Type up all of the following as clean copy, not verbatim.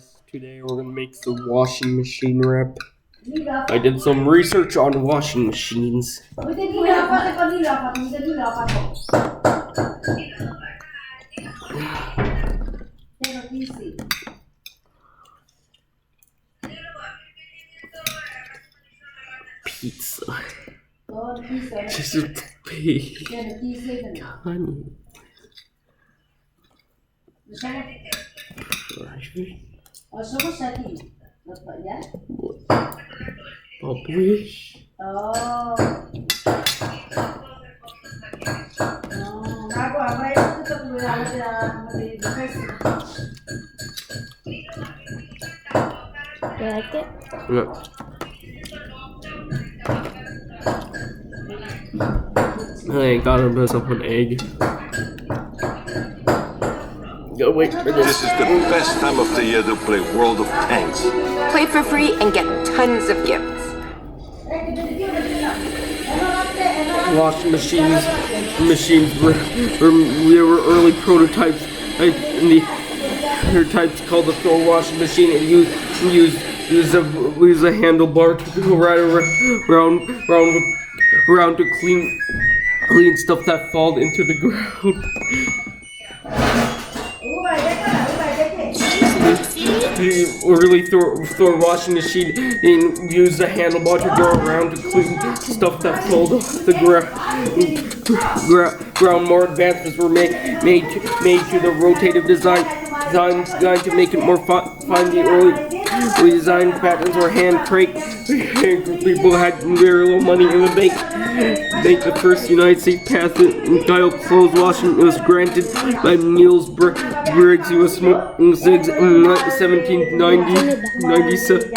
guys, today we're gonna make the washing machine wrap. I did some research on washing machines. Pizza. Just a pig. Honey. Publish. You like it? Yeah. I gotta mess up an egg. Go wait for this. This is the best time of the year to play World of Tanks. Play for free and get tons of gifts. Washing machines were early prototypes. Their types called the floor washing machine and use a handlebar to go right around to clean stuff that fall into the ground. The early floor washing machine used a handlebar to go around to clean stuff that fell off the ground. More advancements were made to the rotative design to make it more fine. The early designed patents were hand cranked. People had very little money in the bank. The first United States patent in tile clothes washing was granted by Niels Briggs U.S. in 1797.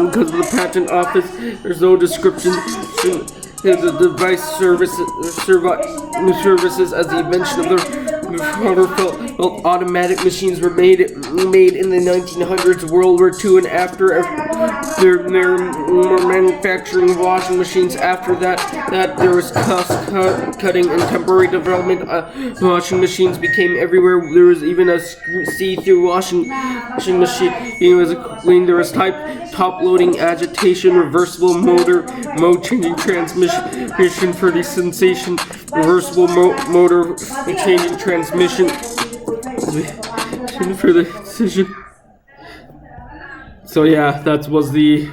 Because of the patent office, there's no description. The device services as the invention of the automatic machines were made in the 1900s, World War II, and after there were manufacturing washing machines. After that there was cost cutting and temporary development. Washing machines became everywhere. There was even a see-through washing machine. There was top loading, agitation, reversible motor, mode changing transmission for the sensation, reversible motor changing transmission for the decision. So yeah, that was the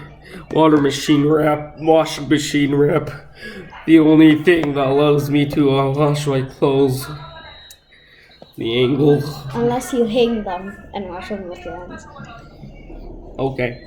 washing machine wrap. The only thing that allows me to wash my clothes. The angle. Unless you hang them and wash them with your hands. Okay.